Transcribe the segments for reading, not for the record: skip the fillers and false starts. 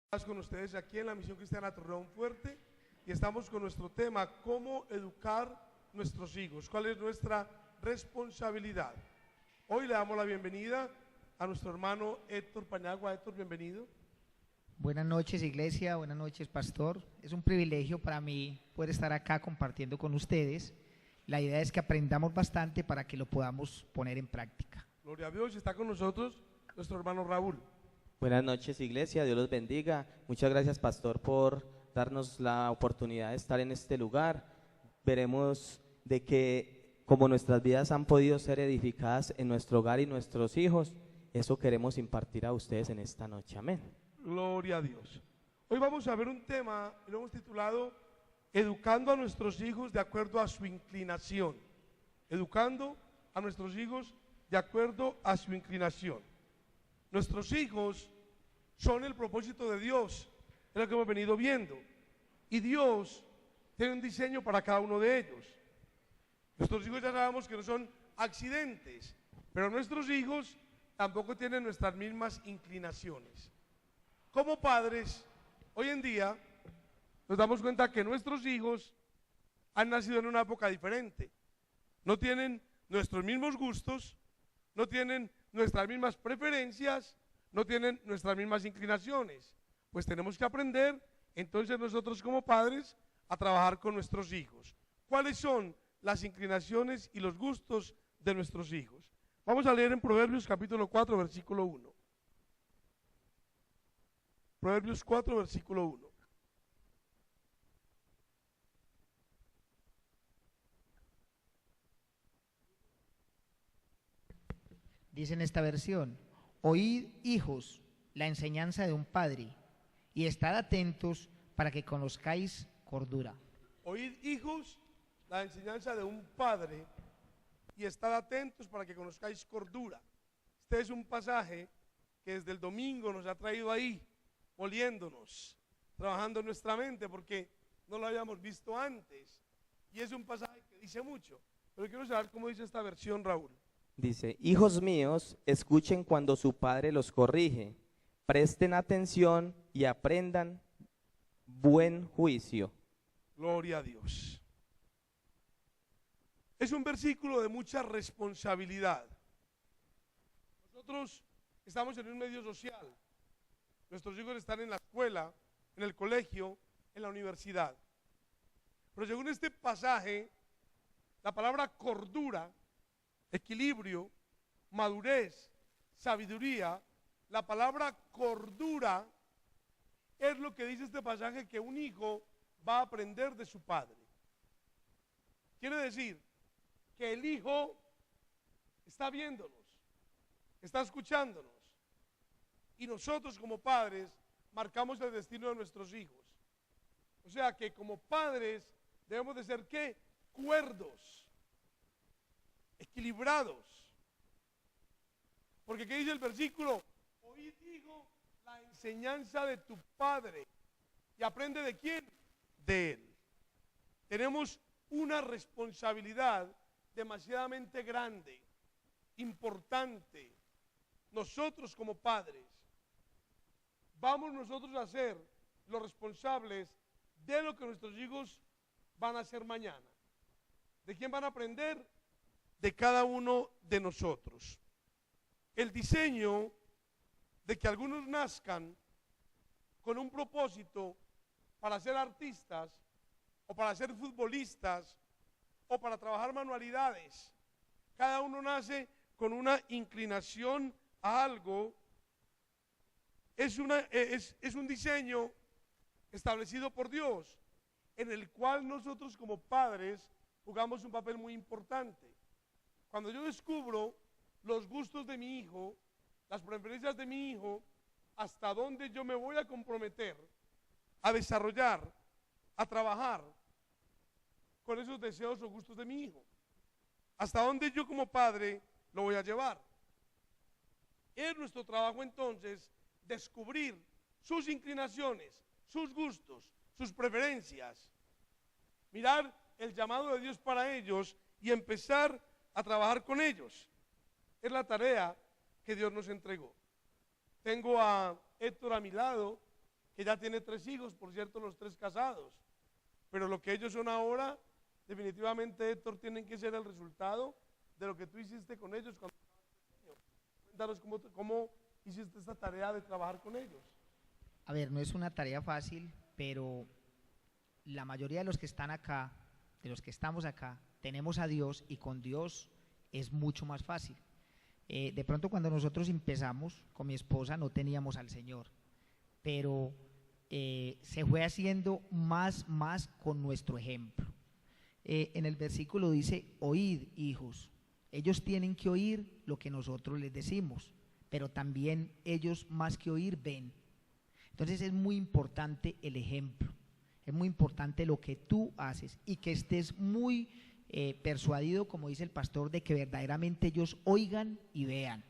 Con ustedes aquí en la Misión Cristiana Torreón Fuerte y estamos con nuestro tema: cómo educar nuestros hijos, cuál es nuestra responsabilidad. Hoy le damos la bienvenida a nuestro hermano Héctor Paniagua. Héctor, bienvenido. Buenas noches, iglesia, buenas noches, pastor. Es un privilegio para mí poder estar acá compartiendo con ustedes. La idea es que aprendamos bastante para que lo podamos poner en práctica. Gloria a Dios. Está con nosotros nuestro hermano Raúl. Buenas noches, iglesia, Dios los bendiga. Muchas gracias, pastor, por darnos la oportunidad de estar en este lugar. Veremos de que como nuestras vidas han podido ser edificadas en nuestro hogar y nuestros hijos, eso queremos impartir a ustedes en esta noche. Amén. Gloria a Dios. Hoy vamos a ver un tema, lo hemos titulado Educando a nuestros hijos de acuerdo a su inclinación. Educando a nuestros hijos de acuerdo a su inclinación. Nuestros hijos son el propósito de Dios, es lo que hemos venido viendo. Y Dios tiene un diseño para cada uno de ellos. Nuestros hijos ya sabemos que no son accidentes, pero nuestros hijos tampoco tienen nuestras mismas inclinaciones. Como padres, hoy en día nos damos cuenta que nuestros hijos han nacido en una época diferente. No tienen nuestros mismos gustos, no tienen nuestras mismas preferencias, no tienen nuestras mismas inclinaciones. Pues tenemos que aprender entonces nosotros como padres a trabajar con nuestros hijos. ¿Cuáles son las inclinaciones y los gustos de nuestros hijos? Vamos a leer en Proverbios capítulo 4, versículo 1. Proverbios 4, versículo 1. Dice en esta versión: oíd, hijos, la enseñanza de un padre, y estad atentos para que conozcáis cordura. Oíd, hijos, la enseñanza de un padre, y estad atentos para que conozcáis cordura. Este es un pasaje que desde el domingo nos ha traído ahí, oliéndonos, trabajando en nuestra mente, porque no lo habíamos visto antes. Y es un pasaje que dice mucho. Pero quiero saber cómo dice esta versión, Raúl. Dice: hijos míos, escuchen cuando su padre los corrige, presten atención y aprendan buen juicio. Gloria a Dios. Es un versículo de mucha responsabilidad. Nosotros estamos en un medio social. Nuestros hijos están en la escuela, en el colegio, en la universidad. Pero según este pasaje, la palabra cordura, equilibrio, madurez, sabiduría, la palabra cordura es lo que dice este pasaje que un hijo va a aprender de su padre. Quiere decir que el hijo está viéndonos, está escuchándonos, y nosotros como padres marcamos el destino de nuestros hijos. O sea que como padres debemos de ser ¿qué? Cuerdos, equilibrados. Porque ¿qué dice el versículo? Oíd, hijo, la enseñanza de tu padre. ¿Y aprende de quién? De él. Tenemos una responsabilidad demasiadamente grande, importante. Nosotros como padres, vamos nosotros a ser los responsables de lo que nuestros hijos van a hacer mañana. ¿De quién van a aprender? De cada uno de nosotros. El diseño de que algunos nazcan con un propósito para ser artistas o para ser futbolistas o para trabajar manualidades. Cada uno nace con una inclinación a algo. Es un diseño establecido por Dios, en el cual nosotros como padres jugamos un papel muy importante. Cuando yo descubro los gustos de mi hijo, las preferencias de mi hijo, hasta dónde yo me voy a comprometer a desarrollar, a trabajar con esos deseos o gustos de mi hijo, hasta dónde yo como padre lo voy a llevar. Es nuestro trabajo entonces descubrir sus inclinaciones, sus gustos, sus preferencias, mirar el llamado de Dios para ellos y empezar a trabajar con ellos. Es la tarea que Dios nos entregó. Tengo a Héctor a mi lado, que ya tiene 3 hijos, por cierto, los 3 casados. Pero lo que ellos son ahora, definitivamente, Héctor, tienen que ser el resultado de lo que tú hiciste con ellos cuando estabas pequeño. Cuéntanos cómo hiciste esta tarea de trabajar con ellos. A ver, no es una tarea fácil, pero la mayoría de los que están acá, de los que estamos acá, tenemos a Dios y con Dios es mucho más fácil. De pronto cuando nosotros empezamos con mi esposa no teníamos al Señor, pero se fue haciendo más con nuestro ejemplo. En el versículo dice, oíd, hijos. Ellos tienen que oír lo que nosotros les decimos, pero también ellos más que oír ven. Entonces es muy importante el ejemplo, es muy importante lo que tú haces y que estés muy persuadido, como dice el pastor, de que verdaderamente ellos oigan y vean.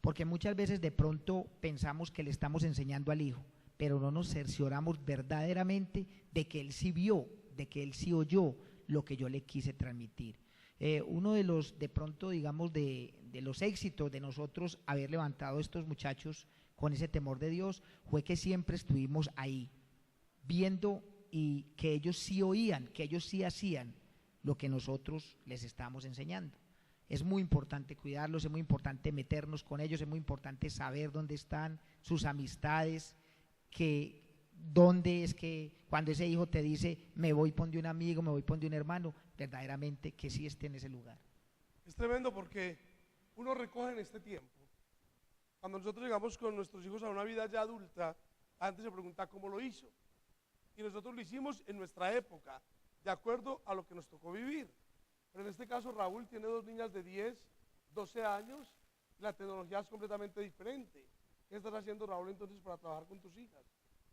Porque muchas veces de pronto pensamos que le estamos enseñando al hijo, pero no nos cercioramos verdaderamente de que él sí vio, de que él sí oyó lo que yo le quise transmitir. Uno de los, de pronto, digamos, de los éxitos de nosotros haber levantado a estos muchachos con ese temor de Dios fue que siempre estuvimos ahí, viendo y que ellos sí oían, que ellos sí hacían lo que nosotros les estábamos enseñando. Es muy importante cuidarlos, es muy importante meternos con ellos, es muy importante saber dónde están sus amistades, que dónde es que cuando ese hijo te dice me voy pon de un amigo, me voy pon de un hermano, verdaderamente que sí esté en ese lugar. Es tremendo porque uno recoge en este tiempo. Cuando nosotros llegamos con nuestros hijos a una vida ya adulta, antes se pregunta cómo lo hizo. Y nosotros lo hicimos en nuestra época, de acuerdo a lo que nos tocó vivir. Pero en este caso Raúl tiene 2 niñas de 10, 12 años, y la tecnología es completamente diferente. ¿Qué estás haciendo, Raúl, entonces para trabajar con tus hijas?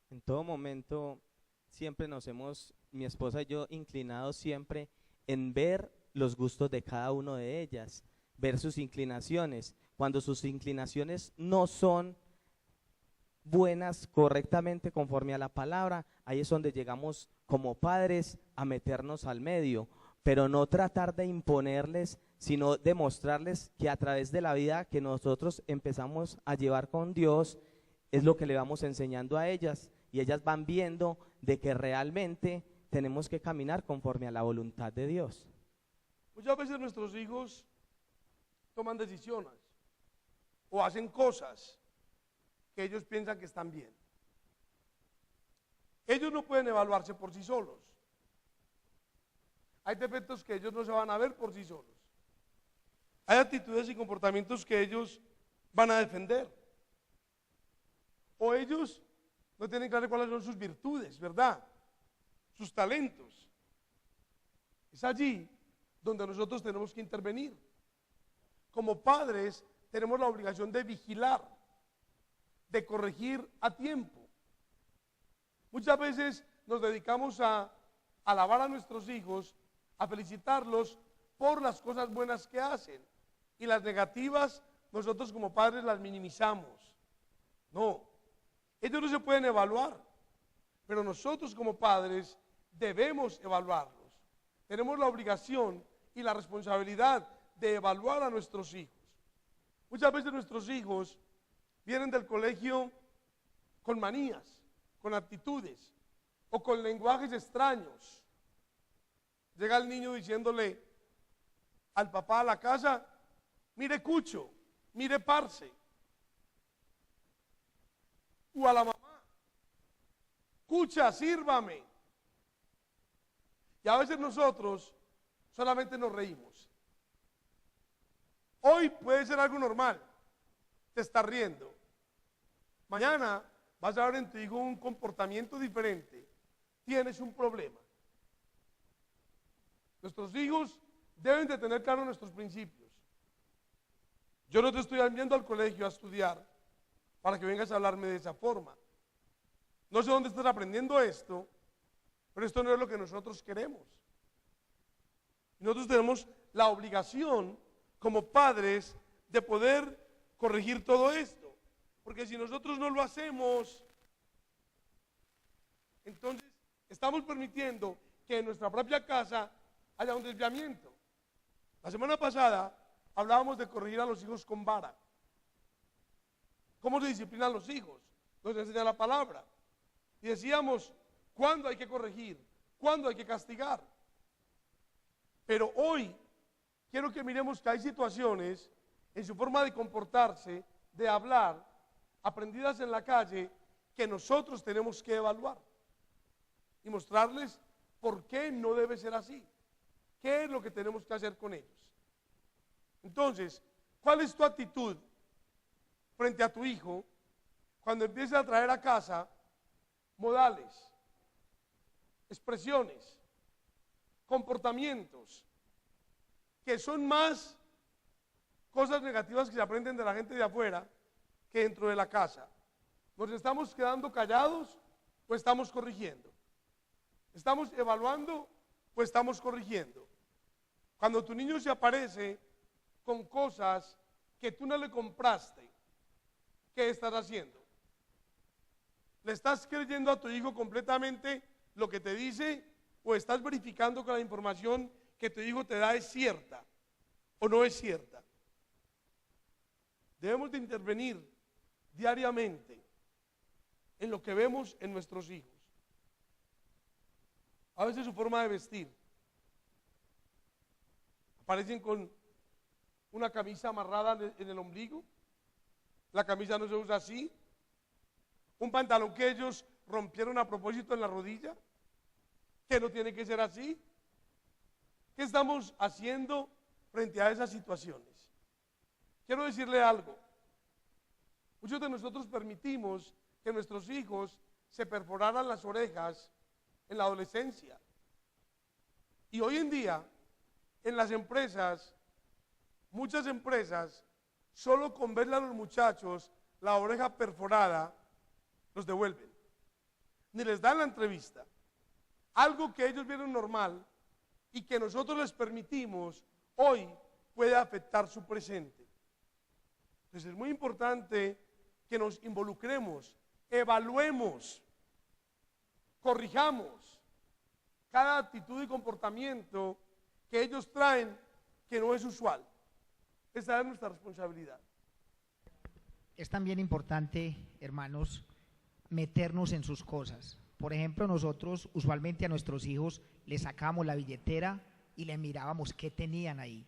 En todo momento siempre nos hemos, mi esposa y yo, inclinados siempre en ver los gustos de cada una de ellas, ver sus inclinaciones. Cuando sus inclinaciones no son buenas correctamente conforme a la palabra, ahí es donde llegamos como padres a meternos al medio, pero no tratar de imponerles, sino demostrarles que a través de la vida que nosotros empezamos a llevar con Dios, es lo que le vamos enseñando a ellas, y ellas van viendo de que realmente tenemos que caminar conforme a la voluntad de Dios. Muchas veces nuestros hijos toman decisiones o hacen cosas que ellos piensan que están bien. Ellos no pueden evaluarse por sí solos. Hay defectos que ellos no se van a ver por sí solos. Hay actitudes y comportamientos que ellos van a defender. O ellos no tienen claro cuáles son sus virtudes, ¿verdad? Sus talentos. Es allí donde nosotros tenemos que intervenir. Como padres tenemos la obligación de vigilar, de corregir a tiempo. Muchas veces nos dedicamos a alabar a nuestros hijos, a felicitarlos por las cosas buenas que hacen, y las negativas nosotros como padres las minimizamos. No, ellos no se pueden evaluar, pero nosotros como padres debemos evaluarlos. Tenemos la obligación y la responsabilidad de evaluar a nuestros hijos. Muchas veces nuestros hijos vienen del colegio con manías, con actitudes o con lenguajes extraños. Llega el niño diciéndole al papá a la casa, mire Cucho, mire Parce. O a la mamá, Cucha, sírvame. Y a veces nosotros solamente nos reímos. Hoy puede ser algo normal, te estás riendo. Mañana vas a ver en tu hijo un comportamiento diferente, tienes un problema. Nuestros hijos deben de tener claro nuestros principios. Yo no te estoy enviando al colegio a estudiar para que vengas a hablarme de esa forma. No sé dónde estás aprendiendo esto, pero esto no es lo que nosotros queremos. Nosotros tenemos la obligación como padres de poder corregir todo esto, porque si nosotros no lo hacemos, entonces estamos permitiendo que en nuestra propia casa haya un desviamiento. La semana pasada hablábamos de corregir a los hijos con vara. ¿Cómo se disciplinan los hijos? Nos enseña la palabra. Y decíamos, ¿cuándo hay que corregir? ¿Cuándo hay que castigar? Pero hoy quiero que miremos que hay situaciones en su forma de comportarse, de hablar, aprendidas en la calle, que nosotros tenemos que evaluar y mostrarles por qué no debe ser así, qué es lo que tenemos que hacer con ellos. Entonces, ¿cuál es tu actitud frente a tu hijo cuando empieza a traer a casa modales, expresiones, comportamientos que son más cosas negativas que se aprenden de la gente de afuera que dentro de la casa? ¿Nos estamos quedando callados o estamos corrigiendo? ¿Estamos evaluando o estamos corrigiendo? Cuando tu niño se aparece con cosas que tú no le compraste, ¿qué estás haciendo? ¿Le estás creyendo a tu hijo completamente lo que te dice o estás verificando que la información que tu hijo te da es cierta o no es cierta? Debemos de intervenir diariamente en lo que vemos en nuestros hijos. A veces su forma de vestir. Aparecen con una camisa amarrada en el ombligo. La camisa no se usa así. Un pantalón que ellos rompieron a propósito en la rodilla, que no tiene que ser así. ¿Qué estamos haciendo frente a esas situaciones? Quiero decirle algo. Muchos de nosotros permitimos que nuestros hijos se perforaran las orejas en la adolescencia. Y hoy en día, en las empresas, muchas empresas, solo con verle a los muchachos la oreja perforada, los devuelven. Ni les dan la entrevista. Algo que ellos vieron normal y que nosotros les permitimos, hoy puede afectar su presente. Entonces es muy importante que nos involucremos, evaluemos, corrijamos cada actitud y comportamiento que ellos traen que no es usual. Esa es nuestra responsabilidad. Es también importante, hermanos, meternos en sus cosas. Por ejemplo, nosotros usualmente a nuestros hijos les sacábamos la billetera y les mirábamos qué tenían ahí,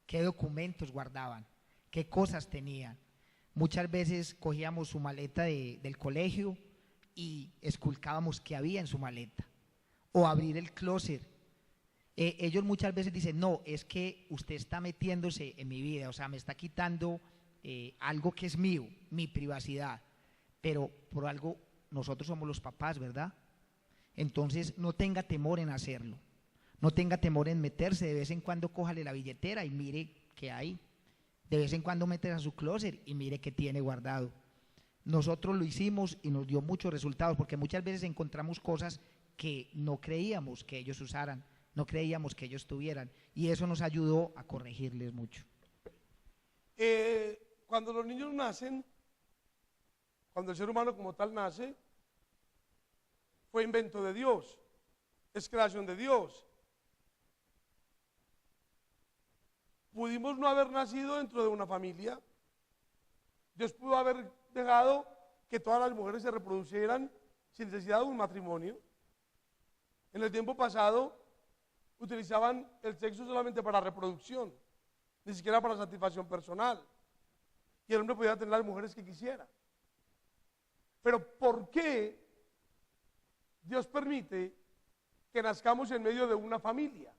qué documentos guardaban, qué cosas tenían. Muchas veces cogíamos su maleta del colegio y esculcábamos qué había en su maleta. O abrir el closet. Ellos muchas veces dicen, no, es que usted está metiéndose en mi vida, o sea, me está quitando algo que es mío, mi privacidad. Pero por algo nosotros somos los papás, ¿verdad? Entonces no tenga temor en hacerlo. No tenga temor en meterse. De vez en cuando cójale la billetera y mire qué hay. De vez en cuando metes a su closet y mire qué tiene guardado. Nosotros lo hicimos y nos dio muchos resultados, porque muchas veces encontramos cosas que no creíamos que ellos usaran, no creíamos que ellos tuvieran, y eso nos ayudó a corregirles mucho. Cuando los niños nacen, cuando el ser humano como tal nace, fue invento de Dios, es creación de Dios. Pudimos no haber nacido dentro de una familia. Dios pudo haber dejado que todas las mujeres se reproducieran sin necesidad de un matrimonio. En el tiempo pasado utilizaban el sexo solamente para reproducción, ni siquiera para satisfacción personal. Y el hombre podía tener las mujeres que quisiera. Pero ¿por qué Dios permite que nazcamos en medio de una familia?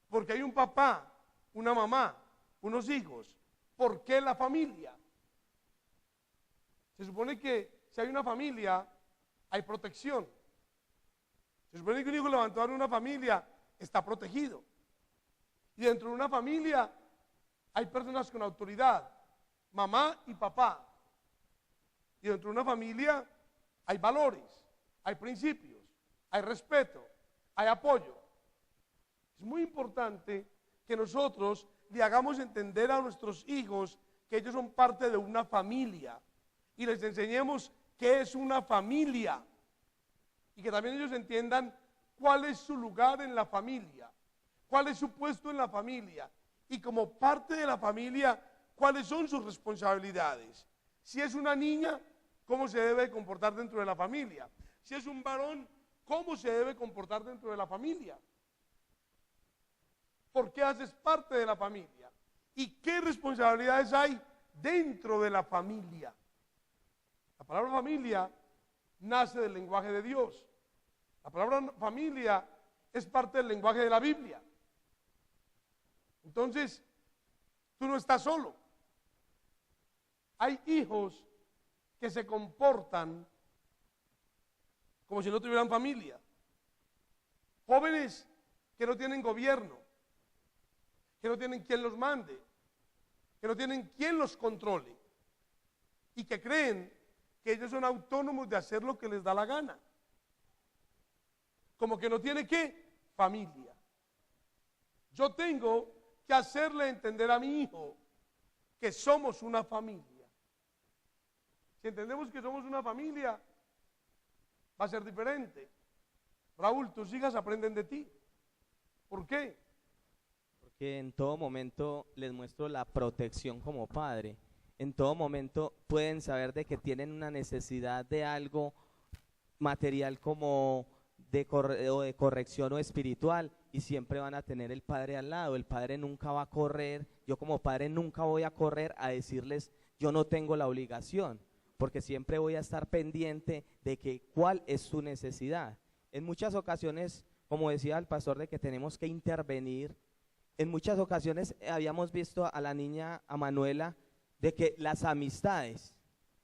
Porque hay un papá, una mamá, unos hijos. ¿Por qué la familia? Se supone que si hay una familia, hay protección. Se supone que un hijo levantado en una familia está protegido. Y dentro de una familia hay personas con autoridad, mamá y papá. Y dentro de una familia hay valores, hay principios, hay respeto, hay apoyo. Es muy importante que nosotros le hagamos entender a nuestros hijos que ellos son parte de una familia y les enseñemos qué es una familia y que también ellos entiendan cuál es su lugar en la familia, cuál es su puesto en la familia y como parte de la familia, cuáles son sus responsabilidades. Si es una niña, cómo se debe comportar dentro de la familia. Si es un varón, cómo se debe comportar dentro de la familia. Porque haces parte de la familia. ¿Y qué responsabilidades hay dentro de la familia? La palabra familia nace del lenguaje de Dios. La palabra familia es parte del lenguaje de la Biblia. Entonces, tú no estás solo. Hay hijos que se comportan como si no tuvieran familia. Jóvenes que no tienen gobierno, que no tienen quien los mande, que no tienen quien los controle y que creen que ellos son autónomos de hacer lo que les da la gana. Como que no tiene ¿qué? Familia. Yo tengo que hacerle entender a mi hijo que somos una familia. Si entendemos que somos una familia, va a ser diferente. Raúl, tus hijas aprenden de ti. ¿Por qué? Porque en todo momento les muestro la protección como padre. En todo momento pueden saber de que tienen una necesidad de algo material como de corrección o espiritual, y siempre van a tener el padre al lado. El padre nunca va a correr, yo como padre nunca voy a correr a decirles yo no tengo la obligación, porque siempre voy a estar pendiente de que cuál es su necesidad. En muchas ocasiones, como decía el pastor, de que tenemos que intervenir. En muchas ocasiones habíamos visto a la niña, a Manuela, de que las amistades,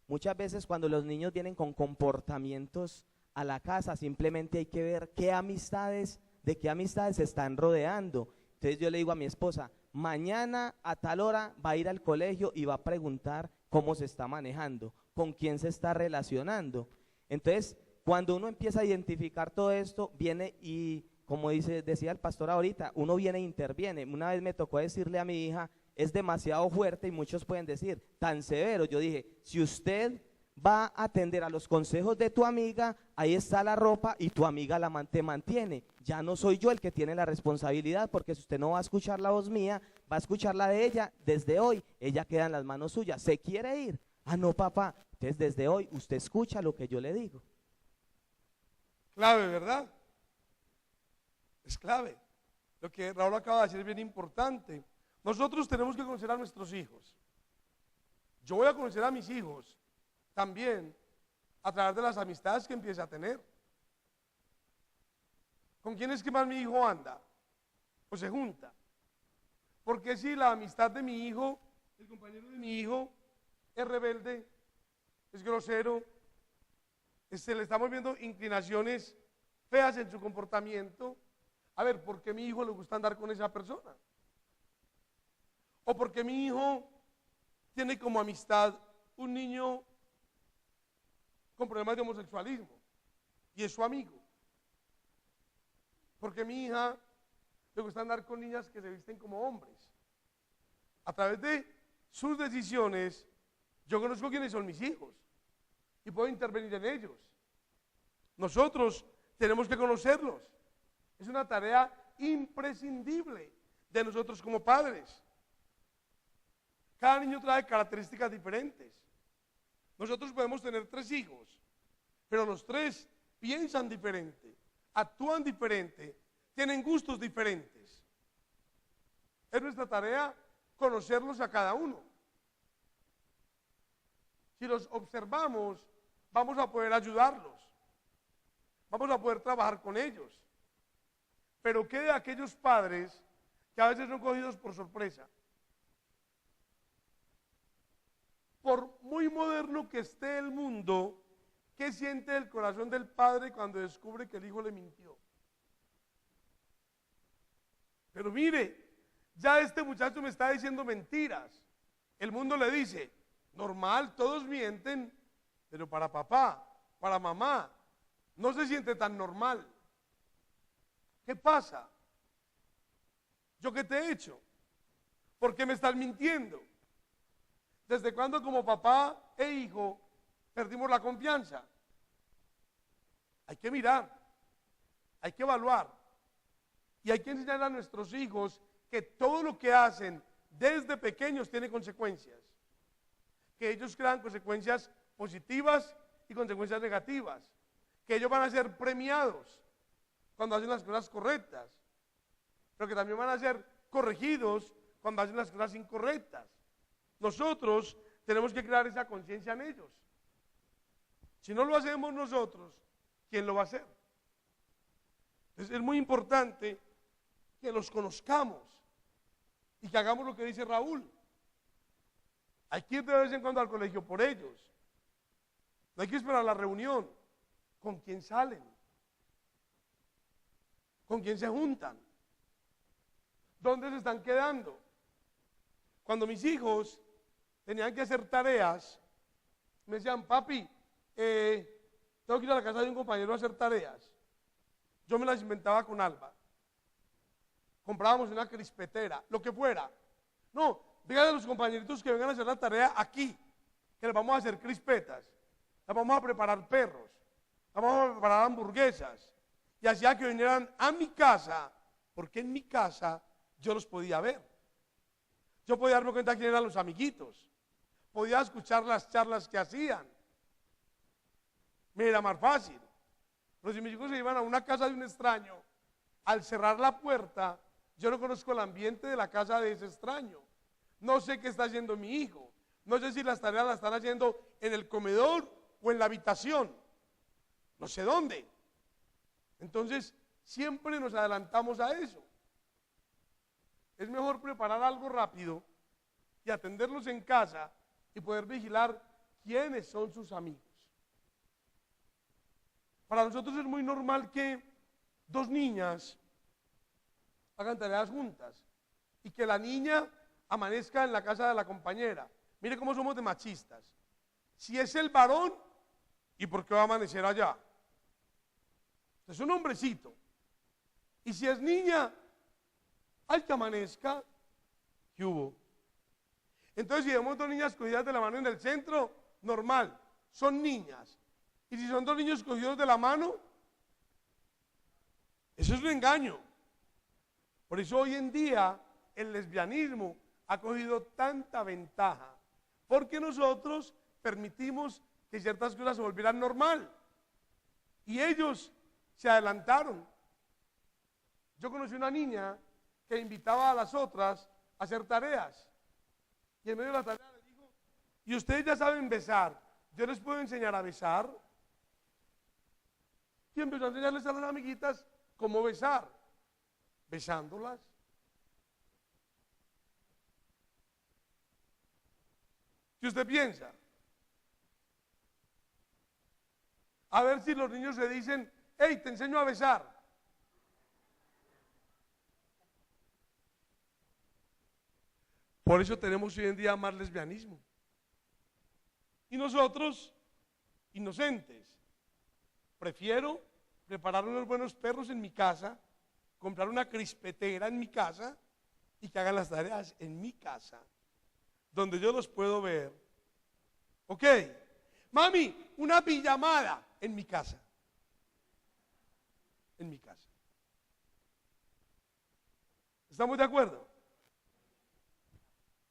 muchas veces cuando los niños vienen con comportamientos a la casa, simplemente hay que ver qué amistades, de qué amistades se están rodeando. Entonces yo le digo a mi esposa, mañana a tal hora va a ir al colegio y va a preguntar cómo se está manejando, con quién se está relacionando. Entonces, cuando uno empieza a identificar todo esto, viene y, como decía el pastor ahorita, uno viene e interviene. Una vez me tocó decirle a mi hija, es demasiado fuerte, y muchos pueden decir, tan severo. Yo dije, si usted va a atender a los consejos de tu amiga, ahí está la ropa y tu amiga te mantiene. Ya no soy yo el que tiene la responsabilidad, porque si usted no va a escuchar la voz mía, va a escuchar la de ella. Desde hoy, ella queda en las manos suyas. ¿Se quiere ir? Ah, no, papá. Entonces, desde hoy, usted escucha lo que yo le digo. Clave, ¿verdad? Es clave. Lo que Raúl acaba de decir es bien importante. Nosotros tenemos que conocer a nuestros hijos. Yo voy a conocer a mis hijos también a través de las amistades que empiece a tener. ¿Con quién es que más mi hijo anda? Pues se junta. Porque si la amistad de mi hijo, el compañero de mi hijo, es rebelde, es grosero, le estamos viendo inclinaciones feas en su comportamiento, a ver, ¿por qué a mi hijo le gusta andar con esa persona? O porque mi hijo tiene como amistad un niño con problemas de homosexualismo y es su amigo. Porque mi hija le gusta andar con niñas que se visten como hombres. A través de sus decisiones, yo conozco quiénes son mis hijos y puedo intervenir en ellos. Nosotros tenemos que conocerlos. Es una tarea imprescindible de nosotros como padres. Cada niño trae características diferentes. Nosotros podemos tener 3 hijos, pero los 3 piensan diferente, actúan diferente, tienen gustos diferentes. Es nuestra tarea conocerlos a cada uno. Si los observamos, vamos a poder ayudarlos, vamos a poder trabajar con ellos. Pero ¿qué de aquellos padres que a veces son cogidos por sorpresa? Por muy moderno que esté el mundo, ¿qué siente el corazón del padre cuando descubre que el hijo le mintió? Pero mire, ya este muchacho me está diciendo mentiras. El mundo le dice, normal, todos mienten, pero para papá, para mamá, no se siente tan normal. ¿Qué pasa? ¿Yo qué te he hecho? ¿Por qué me estás mintiendo? ¿Desde cuándo como papá e hijo perdimos la confianza? Hay que mirar, hay que evaluar y hay que enseñar a nuestros hijos que todo lo que hacen desde pequeños tiene consecuencias, que ellos crean consecuencias positivas y consecuencias negativas, que ellos van a ser premiados cuando hacen las cosas correctas, pero que también van a ser corregidos cuando hacen las cosas incorrectas. Nosotros tenemos que crear esa conciencia en ellos. Si no lo hacemos nosotros, ¿quién lo va a hacer? Entonces es muy importante que los conozcamos y que hagamos lo que dice Raúl. Hay que ir de vez en cuando al colegio por ellos. No hay que esperar la reunión. ¿Con quién salen? ¿Con quién se juntan? ¿Dónde se están quedando? Cuando mis hijos tenían que hacer tareas, me decían, papi, tengo que ir a la casa de un compañero a hacer tareas. Yo me las inventaba con Alba. Comprábamos una crispetera, lo que fuera. No, díganle a los compañeritos que vengan a hacer la tarea aquí, que les vamos a hacer crispetas, les vamos a preparar perros, les vamos a preparar hamburguesas. Y hacía que vinieran a mi casa, porque en mi casa yo los podía ver. Yo podía darme cuenta quién eran los amiguitos, podía escuchar las charlas que hacían. Me era más fácil. Pero si mis hijos se iban a una casa de un extraño, al cerrar la puerta, yo no conozco el ambiente de la casa de ese extraño. No sé qué está haciendo mi hijo. No sé si las tareas las están haciendo en el comedor o en la habitación. No sé dónde. Entonces, siempre nos adelantamos a eso. Es mejor preparar algo rápido y atenderlos en casa y poder vigilar quiénes son sus amigos. Para nosotros es muy normal que dos niñas hagan tareas juntas y que la niña amanezca en la casa de la compañera. Mire cómo somos de machistas. Si es el varón, ¿y por qué va a amanecer allá? Es un hombrecito. Y si es niña, hay que amanezca. ¿Qué hubo? Entonces, si vemos dos niñas cogidas de la mano en el centro, normal, son niñas. Y si son dos niños cogidos de la mano, eso es un engaño. Por eso hoy en día el lesbianismo ha cogido tanta ventaja, porque nosotros permitimos que ciertas cosas se volvieran normal. Y ellos se adelantaron. Yo conocí una niña que invitaba a las otras a hacer tareas. Y en medio de la tarea les dijo, ¿y ustedes ya saben besar? ¿Yo les puedo enseñar a besar? Y empezó a enseñarles a las amiguitas cómo besar, besándolas. ¿Qué usted piensa? A ver si los niños se dicen, hey, te enseño a besar. Por eso tenemos hoy en día más lesbianismo. Y nosotros, inocentes, prefiero preparar unos buenos perros en mi casa, comprar una crispetera en mi casa y que hagan las tareas en mi casa, donde yo los puedo ver. Ok, mami, una pijamada en mi casa. En mi casa. ¿Estamos de acuerdo?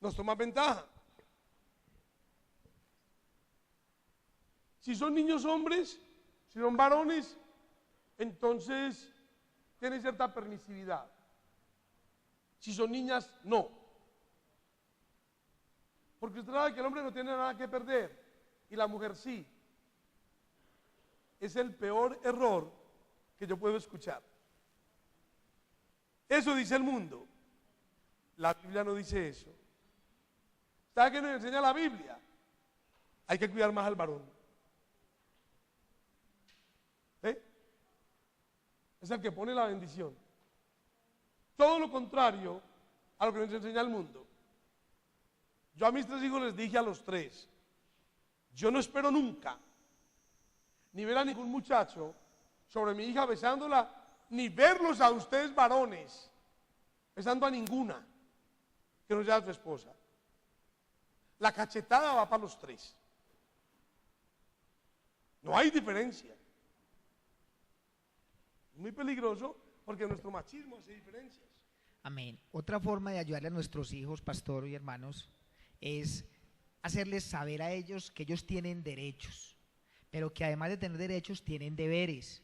Nos toma ventaja. Si son niños hombres, si son varones, entonces tienen cierta permisividad. Si son niñas, no. Porque usted sabe que el hombre no tiene nada que perder y la mujer sí. Es el peor error que yo puedo escuchar. Eso dice el mundo. La Biblia no dice eso. ¿Sabe qué nos enseña la Biblia? Hay que cuidar más al varón. Es el que pone la bendición. Todo lo contrario a lo que nos enseña el mundo. Yo a mis 3 hijos les dije a los 3, yo no espero nunca ni ver a ningún muchacho sobre mi hija besándola, ni verlos a ustedes varones besando a ninguna que no sea su esposa. La cachetada va para los 3. No hay diferencia. Es muy peligroso porque nuestro machismo hace diferencias. Amén. Otra forma de ayudarle a nuestros hijos, pastor y hermanos, es hacerles saber a ellos que ellos tienen derechos, pero que además de tener derechos tienen deberes,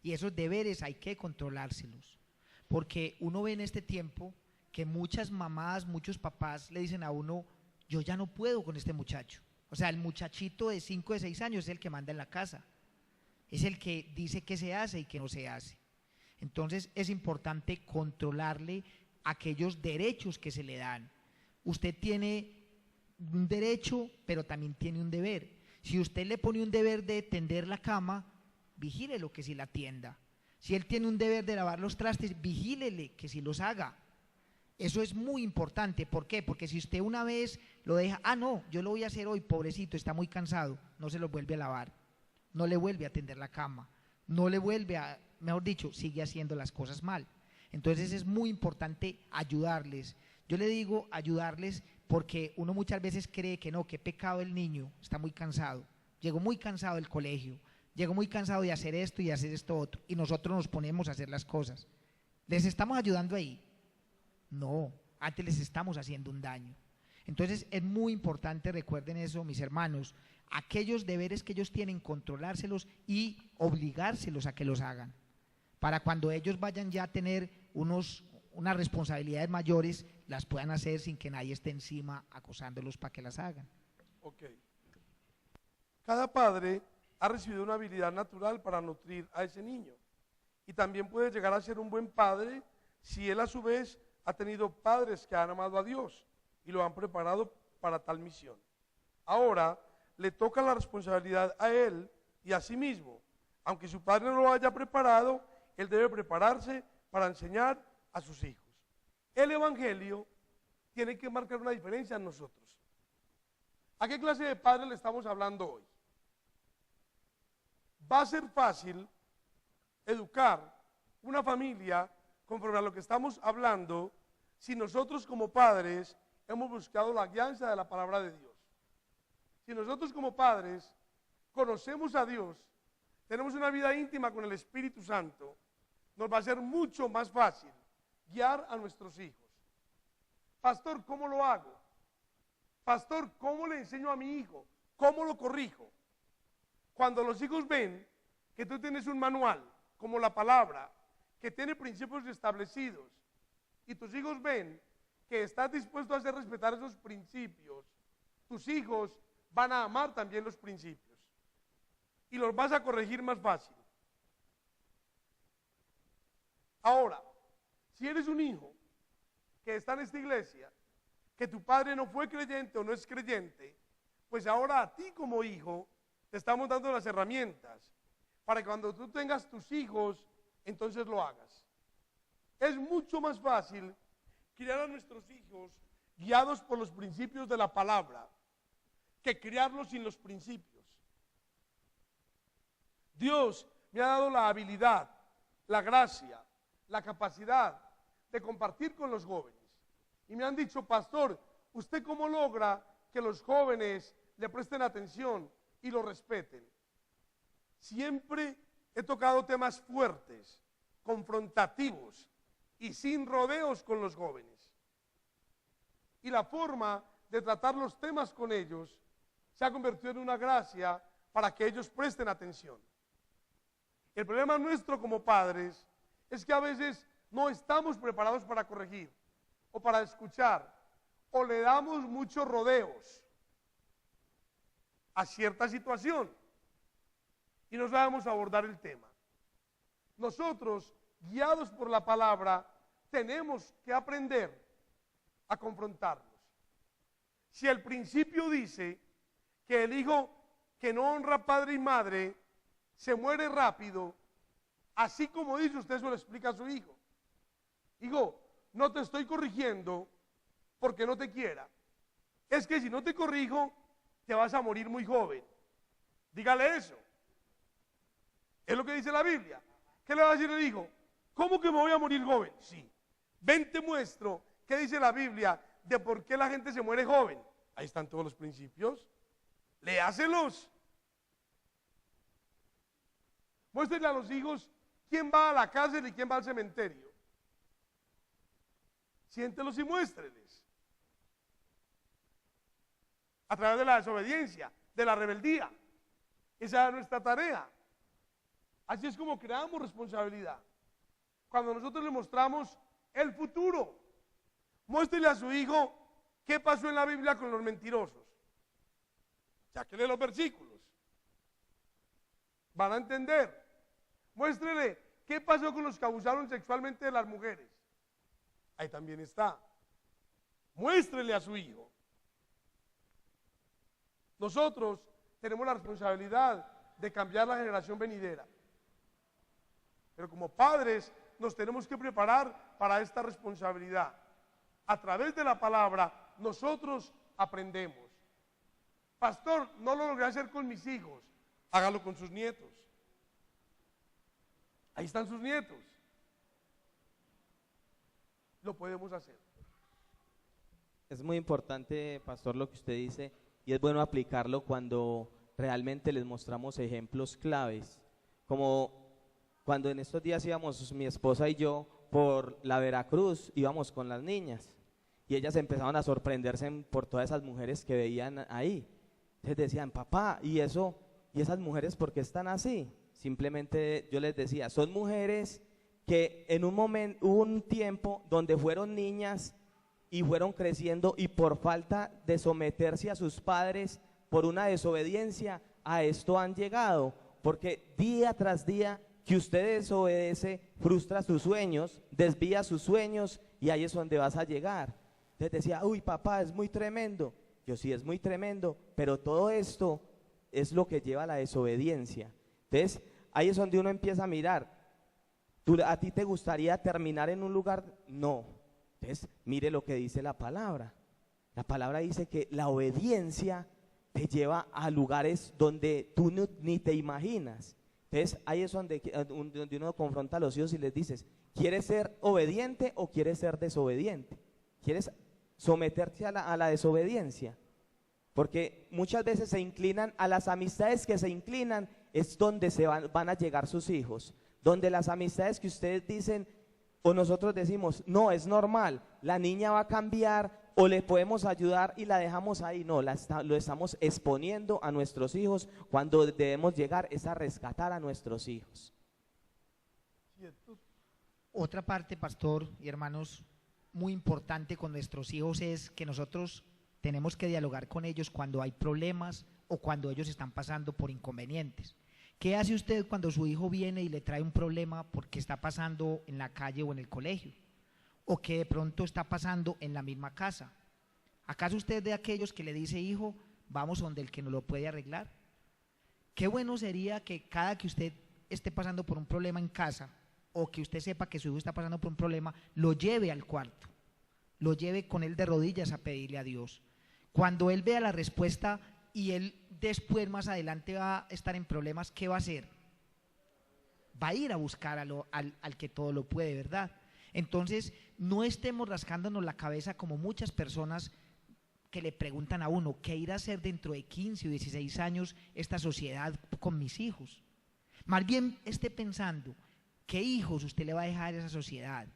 y esos deberes hay que controlárselos, porque uno ve en este tiempo que muchas mamás, muchos papás le dicen a uno: yo ya no puedo con este muchacho. O sea, el muchachito de 5, de 6 años es el que manda en la casa, es el que dice qué se hace y qué no se hace. Entonces es importante controlarle aquellos derechos que se le dan. Usted tiene un derecho, pero también tiene un deber. Si usted le pone un deber de tender la cama, vigílelo que si la tienda. Si él tiene un deber de lavar los trastes, vigílele que si los haga. Eso es muy importante. ¿Por qué? Porque si usted una vez lo deja: no, yo lo voy a hacer hoy, pobrecito, está muy cansado, no se lo vuelve a lavar, no le vuelve a tender la cama, no le vuelve a, mejor dicho, sigue haciendo las cosas mal. Entonces es muy importante ayudarles. Yo le digo ayudarles porque uno muchas veces cree que no, qué pecado el niño, está muy cansado, llegó muy cansado del colegio, llegó muy cansado de hacer esto y hacer esto otro, y nosotros nos ponemos a hacer las cosas. ¿Les estamos ayudando ahí? No, antes les estamos haciendo un daño. Entonces es muy importante, recuerden eso, mis hermanos, aquellos deberes que ellos tienen, controlárselos y obligárselos a que los hagan, para cuando ellos vayan ya a tener unas responsabilidades mayores, las puedan hacer sin que nadie esté encima acosándolos para que las hagan. Ok. Cada padre ha recibido una habilidad natural para nutrir a ese niño, y también puede llegar a ser un buen padre si él a su vez ha tenido padres que han amado a Dios y lo han preparado para tal misión. Ahora le toca la responsabilidad a él y a sí mismo. Aunque su padre no lo haya preparado, él debe prepararse para enseñar a sus hijos. El Evangelio tiene que marcar una diferencia en nosotros. ¿A qué clase de padre le estamos hablando hoy? Va a ser fácil educar una familia conforme a lo que estamos hablando si nosotros como padres hemos buscado la guianza de la palabra de Dios. Si nosotros como padres conocemos a Dios, tenemos una vida íntima con el Espíritu Santo, nos va a ser mucho más fácil guiar a nuestros hijos. Pastor, ¿cómo lo hago? Pastor, ¿cómo le enseño a mi hijo? ¿Cómo lo corrijo? Cuando los hijos ven que tú tienes un manual, como la palabra, que tiene principios establecidos, y tus hijos ven que estás dispuesto a hacer respetar esos principios, tus hijos van a amar también los principios y los vas a corregir más fácil. Ahora, si eres un hijo que está en esta iglesia, que tu padre no fue creyente o no es creyente, pues ahora a ti como hijo te estamos dando las herramientas para que cuando tú tengas tus hijos, entonces lo hagas. Es mucho más fácil criar a nuestros hijos guiados por los principios de la palabra que criarlos sin los principios. Dios me ha dado la habilidad, la gracia, la capacidad de compartir con los jóvenes. Y me han dicho: pastor, ¿usted cómo logra que los jóvenes le presten atención y lo respeten? Siempre he tocado temas fuertes, confrontativos y sin rodeos con los jóvenes. Y la forma de tratar los temas con ellos se ha convertido en una gracia para que ellos presten atención. El problema nuestro como padres es que a veces no estamos preparados para corregir o para escuchar, o le damos muchos rodeos a cierta situación y no sabemos abordar el tema. Nosotros, guiados por la palabra, tenemos que aprender a confrontarlos. Si el principio dice que el hijo que no honra padre y madre se muere rápido, así como dice, usted se lo explica a su hijo: hijo, no te estoy corrigiendo porque no te quiera, es que si no te corrijo te vas a morir muy joven. Dígale eso. Es lo que dice la Biblia. ¿Qué le va a decir el hijo? ¿Cómo que me voy a morir joven? Sí. Ven, te muestro qué dice la Biblia de por qué la gente se muere joven. Ahí están todos los principios. Léaselos. Muéstrenle a los hijos quién va a la cárcel y quién va al cementerio. Siéntelos y muéstreles. a través de la desobediencia, de la rebeldía. Esa es nuestra tarea. Así es como creamos responsabilidad. Cuando nosotros le mostramos el futuro, muéstrele a su hijo qué pasó en la Biblia con los mentirosos. Sáquele los versículos. Van a entender. Muéstrele qué pasó con los que abusaron sexualmente de las mujeres. Ahí también está. Muéstrele a su hijo. Nosotros tenemos la responsabilidad de cambiar la generación venidera. Pero como padres nos tenemos que preparar para esta responsabilidad. A través de la palabra nosotros aprendemos. Pastor, no lo logré hacer con mis hijos, hágalo con sus nietos. Ahí están sus nietos. Lo podemos hacer. Es muy importante, pastor, lo que usted dice, y es bueno aplicarlo cuando realmente les mostramos ejemplos claves, como cuando en estos días íbamos mi esposa y yo por la Veracruz, íbamos con las niñas, y ellas empezaban a sorprenderse por todas esas mujeres que veían ahí. Entonces decían, papá, ¿y eso? ¿Y esas mujeres por qué están así? Simplemente yo les decía, son mujeres que en un momento, hubo un tiempo donde fueron niñas y fueron creciendo y por falta de someterse a sus padres, por una desobediencia, a esto han llegado, porque día tras día que usted desobedece, frustra sus sueños, desvía sus sueños y ahí es donde vas a llegar. Entonces decía, uy papá, es muy tremendo. Yo sí, es muy tremendo, pero todo esto es lo que lleva a la desobediencia. Entonces ahí es donde uno empieza a mirar, ¿a ti te gustaría terminar en un lugar? No. Entonces mire lo que dice la palabra. La palabra dice que la obediencia te lleva a lugares donde tú ni te imaginas. Entonces ahí es donde uno confronta a los hijos y les dices, ¿quieres ser obediente o quieres ser desobediente? ¿Quieres someterte a la desobediencia? Porque muchas veces se inclinan a las amistades que se inclinan, es donde van a llegar sus hijos, donde las amistades que ustedes dicen o nosotros decimos, no, es normal, la niña va a cambiar o le podemos ayudar y la dejamos ahí, no, lo estamos exponiendo a nuestros hijos, cuando debemos llegar es a rescatar a nuestros hijos. Otra parte, pastor y hermanos, muy importante con nuestros hijos es que nosotros tenemos que dialogar con ellos cuando hay problemas o cuando ellos están pasando por inconvenientes. ¿Qué hace usted cuando su hijo viene y le trae un problema porque está pasando en la calle o en el colegio? O que de pronto está pasando en la misma casa. ¿Acaso usted es de aquellos que le dice, hijo, vamos donde el que nos lo puede arreglar? Qué bueno sería que cada que usted esté pasando por un problema en casa o que usted sepa que su hijo está pasando por un problema, lo lleve al cuarto, lo lleve con él de rodillas a pedirle a Dios. Cuando él vea la respuesta y él después más adelante va a estar en problemas, ¿qué va a hacer? Va a ir a buscar al que todo lo puede, ¿verdad? Entonces no estemos rascándonos la cabeza como muchas personas que le preguntan a uno, ¿qué irá a hacer dentro de 15 o 16 años esta sociedad con mis hijos? Más bien esté pensando, ¿qué hijos usted le va a dejar a esa sociedad?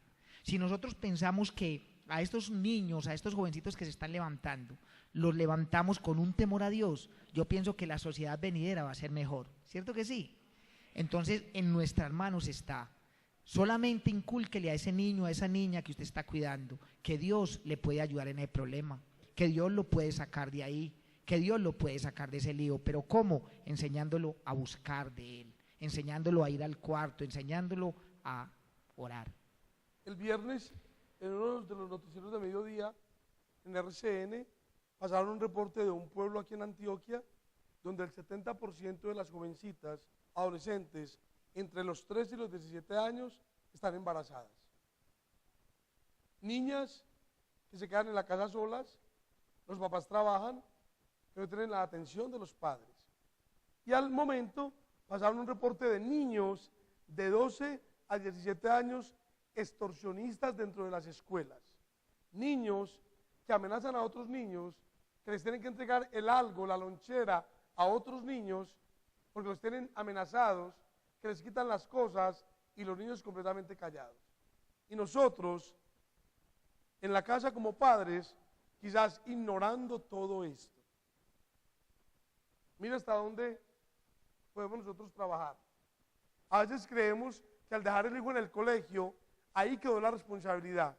Si nosotros pensamos que a estos niños, a estos jovencitos que se están levantando, los levantamos con un temor a Dios, yo pienso que la sociedad venidera va a ser mejor, ¿cierto que sí? Entonces en nuestras manos está. Solamente incúlquele a ese niño, a esa niña que usted está cuidando, que Dios le puede ayudar en el problema, que Dios lo puede sacar de ahí, que Dios lo puede sacar de ese lío, pero ¿cómo? Enseñándolo a buscar de Él, enseñándolo a ir al cuarto, enseñándolo a orar. El viernes, en uno de los noticieros de mediodía, en RCN, pasaron un reporte de un pueblo aquí en Antioquia, donde el 70% de las jovencitas, adolescentes, entre los 13 y los 17 años, están embarazadas. Niñas que se quedan en la casa solas, los papás trabajan, que no tienen la atención de los padres. Y al momento pasaron un reporte de niños de 12 a 17 años extorsionistas dentro de las escuelas. Niños que amenazan a otros niños, que les tienen que entregar el algo, la lonchera a otros niños, porque los tienen amenazados, que les quitan las cosas y los niños completamente callados. Y nosotros, en la casa como padres, quizás ignorando todo esto. Mira hasta dónde podemos nosotros trabajar. A veces creemos que al dejar el hijo en el colegio, ahí quedó la responsabilidad.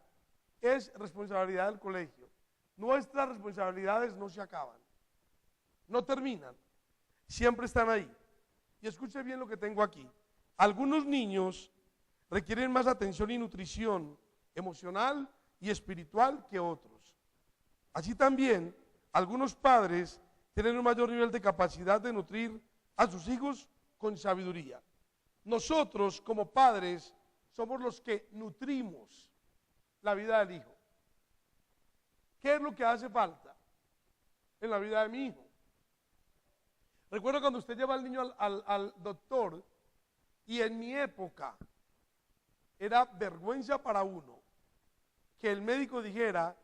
Es responsabilidad del colegio. Nuestras responsabilidades no se acaban, no terminan, siempre están ahí. Y escuche bien lo que tengo aquí. Algunos niños requieren más atención y nutrición emocional y espiritual que otros. Así también, algunos padres tienen un mayor nivel de capacidad de nutrir a sus hijos con sabiduría. Nosotros, como padres, somos los que nutrimos la vida del hijo. ¿Qué es lo que hace falta en la vida de mi hijo? Recuerdo cuando usted lleva al niño al doctor, y en mi época era vergüenza para uno que el médico dijera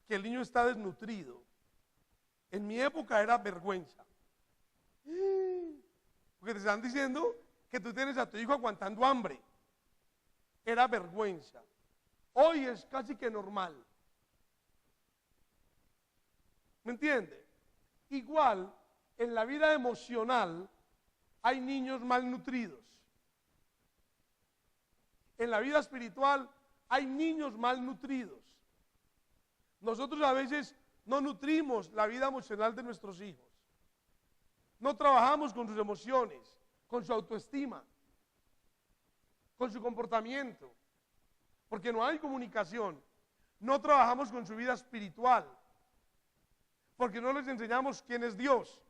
que el niño está desnutrido. En mi época era vergüenza. Porque te están diciendo que tú tienes a tu hijo aguantando hambre. Era vergüenza. Hoy es casi que normal. ¿Me entiende? Igual, en la vida emocional hay niños malnutridos. En la vida espiritual hay niños malnutridos. Nosotros a veces no nutrimos la vida emocional de nuestros hijos. No trabajamos con sus emociones, con su autoestima, con su comportamiento, porque no hay comunicación. No trabajamos con su vida espiritual, porque no les enseñamos quién es Dios.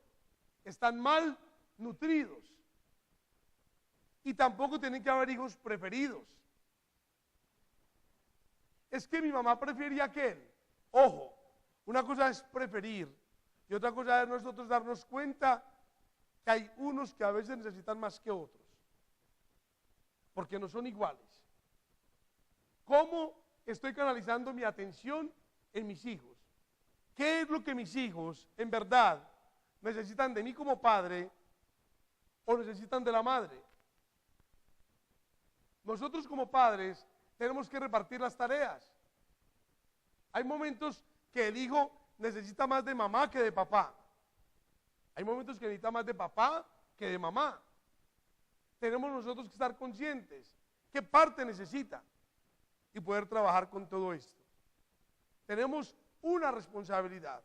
Están mal nutridos. Y tampoco tienen que haber hijos preferidos. Es que mi mamá prefería aquel. Ojo, una cosa es preferir y otra cosa es nosotros darnos cuenta que hay unos que a veces necesitan más que otros, porque no son iguales. ¿Cómo estoy canalizando mi atención en mis hijos? ¿Qué es lo que mis hijos en verdad necesitan de mí como padre o necesitan de la madre? Nosotros como padres tenemos que repartir las tareas. Hay momentos que el hijo necesita más de mamá que de papá. Hay momentos que necesita más de papá que de mamá. Tenemos nosotros que estar conscientes qué parte necesita y poder trabajar con todo esto. Tenemos una responsabilidad.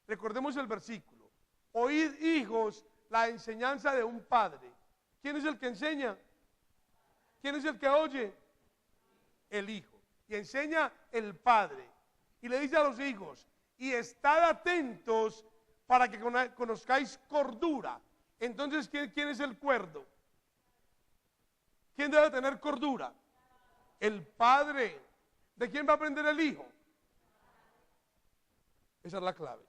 Recordemos el versículo. Oíd, hijos, la enseñanza de un padre. ¿Quién es el que enseña? ¿Quién es el que oye? El hijo. Y enseña el padre. Y le dice a los hijos, y estad atentos para que conozcáis cordura. Entonces, ¿quién es el cuerdo? ¿Quién debe tener cordura? El padre. ¿De quién va a aprender el hijo? Esa es la clave.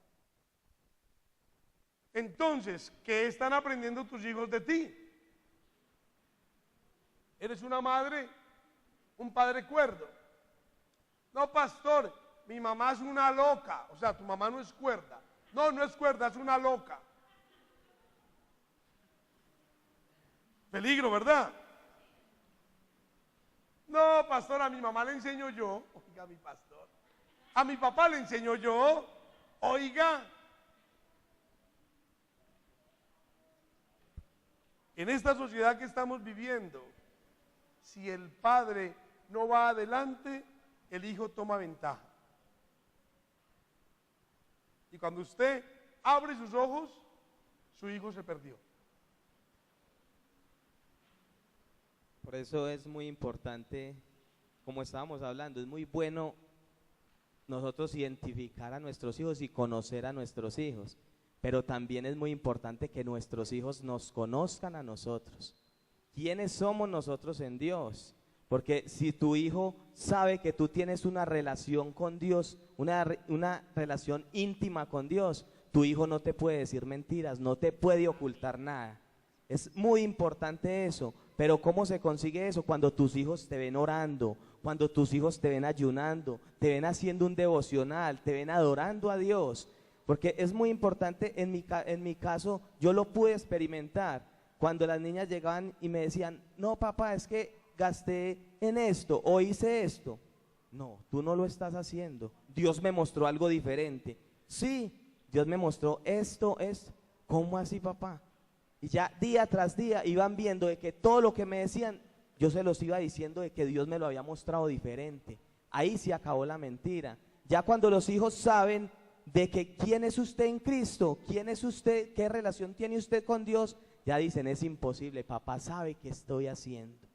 Entonces, ¿qué están aprendiendo tus hijos de ti? ¿Eres una madre? ¿Un padre cuerdo? No, pastor, mi mamá es una loca. O sea, tu mamá no es cuerda. No, no es cuerda, es una loca. Peligro, ¿verdad? No, pastor, a mi mamá le enseño yo. Oiga, mi pastor. A mi papá le enseño yo. Oiga. En esta sociedad que estamos viviendo, si el padre no va adelante, el hijo toma ventaja. Y cuando usted abre sus ojos, su hijo se perdió. Por eso es muy importante, como estábamos hablando, es muy bueno nosotros identificar a nuestros hijos y conocer a nuestros hijos, pero también es muy importante que nuestros hijos nos conozcan a nosotros. ¿Quiénes somos nosotros en Dios? Porque si tu hijo sabe que tú tienes una relación con Dios, una relación íntima con Dios, tu hijo no te puede decir mentiras, no te puede ocultar nada. Es muy importante eso, pero ¿cómo se consigue eso? Cuando tus hijos te ven orando, cuando tus hijos te ven ayunando, te ven haciendo un devocional, te ven adorando a Dios. Porque es muy importante, en mi caso, yo lo pude experimentar. Cuando las niñas llegaban y me decían, no papá, es que gasté en esto o hice esto. No, tú no lo estás haciendo. Dios me mostró algo diferente. Sí, Dios me mostró esto, ¿cómo así, papá? Y ya día tras día iban viendo de que todo lo que me decían, yo se los iba diciendo de que Dios me lo había mostrado diferente. Ahí se acabó la mentira. Ya cuando los hijos saben de que quién es usted en Cristo, quién es usted, qué relación tiene usted con Dios, ya dicen, es imposible, papá sabe qué estoy haciendo.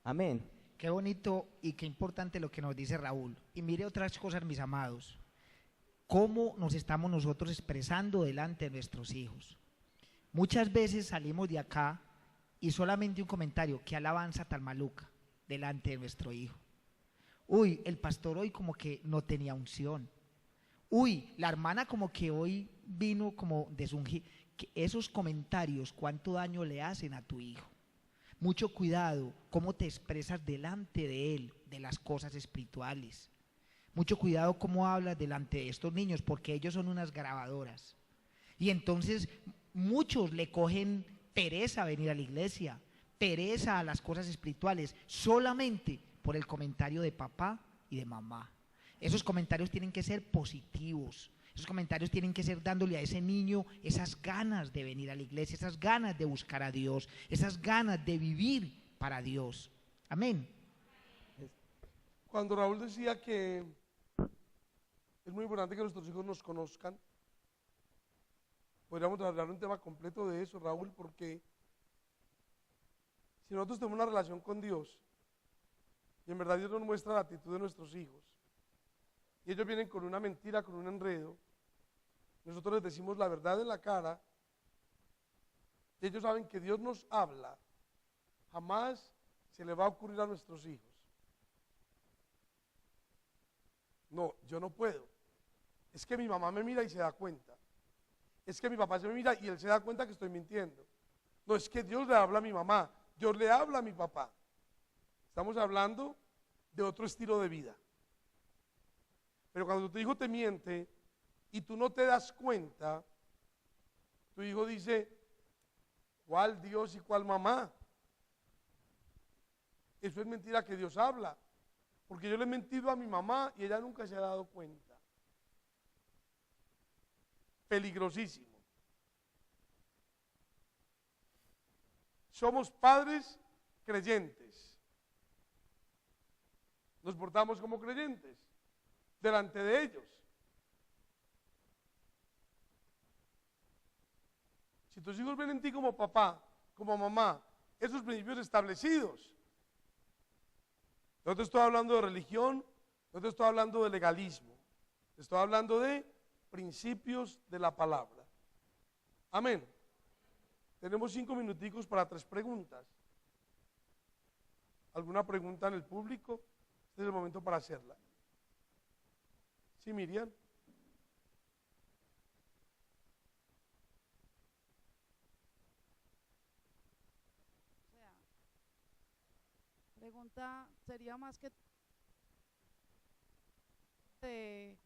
Amén. Qué bonito y qué importante lo que nos dice Raúl. Y mire otras cosas, mis amados. ¿Cómo nos estamos nosotros expresando delante de nuestros hijos? Muchas veces salimos de acá y solamente un comentario, qué alabanza tan maluca delante de nuestro hijo. Uy, el pastor hoy como que no tenía unción. Uy, la hermana como que hoy vino como desungida. Esos comentarios, ¿cuánto daño le hacen a tu hijo? Mucho cuidado cómo te expresas delante de él, de las cosas espirituales. Mucho cuidado cómo hablas delante de estos niños, porque ellos son unas grabadoras. Y entonces muchos le cogen pereza a venir a la iglesia, pereza a las cosas espirituales, solamente por el comentario de papá y de mamá. Esos comentarios tienen que ser positivos. Esos comentarios tienen que ser dándole a ese niño esas ganas de venir a la iglesia, esas ganas de buscar a Dios, esas ganas de vivir para Dios. Amén. Cuando Raúl decía que es muy importante que nuestros hijos nos conozcan, podríamos hablar un tema completo de eso, Raúl, porque si nosotros tenemos una relación con Dios y en verdad Dios nos muestra la actitud de nuestros hijos y ellos vienen con una mentira, con un enredo, nosotros les decimos la verdad en la cara y ellos saben que Dios nos habla, jamás se le va a ocurrir a nuestros hijos: no, yo no puedo, es que mi mamá me mira y se da cuenta, es que mi papá se me mira y él se da cuenta que estoy mintiendo. No, es que Dios le habla a mi mamá, Dios le habla a mi papá. Estamos hablando de otro estilo de vida. Pero cuando tu hijo te miente y tú no te das cuenta, tu hijo dice, ¿cuál Dios y cuál mamá? Eso es mentira que Dios habla, porque yo le he mentido a mi mamá y ella nunca se ha dado cuenta. Peligrosísimo. Somos padres creyentes. Nos portamos como creyentes delante de ellos. Si tus hijos ven en ti como papá, como mamá, esos principios establecidos. No te estoy hablando de religión, no te estoy hablando de legalismo, te estoy hablando de principios de la palabra. Amén. Tenemos 5 minuticos para 3 preguntas. ¿Alguna pregunta en el público? Este es el momento para hacerla. Sí, Miriam. Pregunta sería más que de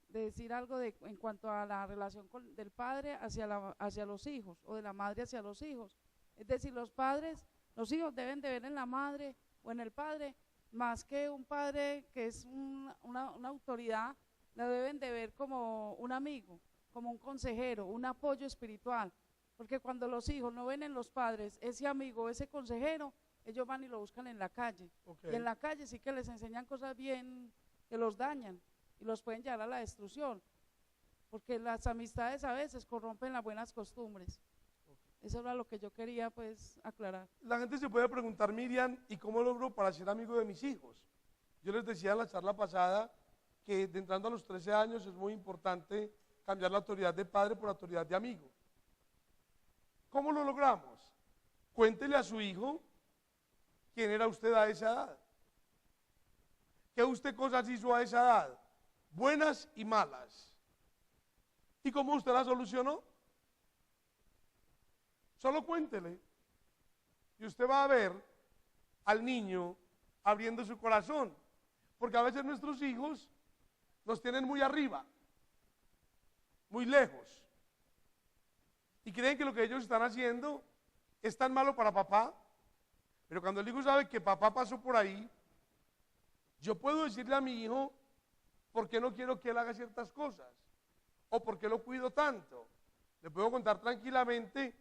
decir algo en cuanto a la relación del padre hacia los hijos o de la madre hacia los hijos. Es decir, los hijos deben de ver en la madre o en el padre más que un padre que es una autoridad, la deben de ver como un amigo, como un consejero, un apoyo espiritual, porque cuando los hijos no ven en los padres ese amigo, ese consejero, ellos van y lo buscan en la calle. Okay. Y en la calle sí que les enseñan cosas bien que los dañan y los pueden llevar a la destrucción, porque las amistades a veces corrompen las buenas costumbres. Eso era lo que yo quería pues aclarar. La gente se puede preguntar, Miriam, ¿y cómo logro para ser amigo de mis hijos? Yo les decía en la charla pasada que de entrando a los 13 años es muy importante cambiar la autoridad de padre por autoridad de amigo. ¿Cómo lo logramos? Cuéntele a su hijo quién era usted a esa edad. ¿Qué usted cosas hizo a esa edad? Buenas y malas. ¿Y cómo usted la solucionó? Solo cuéntele. Y usted va a ver al niño abriendo su corazón. Porque a veces nuestros hijos nos tienen muy arriba, muy lejos. Y creen que lo que ellos están haciendo es tan malo para papá. Pero cuando el hijo sabe que papá pasó por ahí, yo puedo decirle a mi hijo por qué no quiero que él haga ciertas cosas o por qué lo cuido tanto. Le puedo contar tranquilamente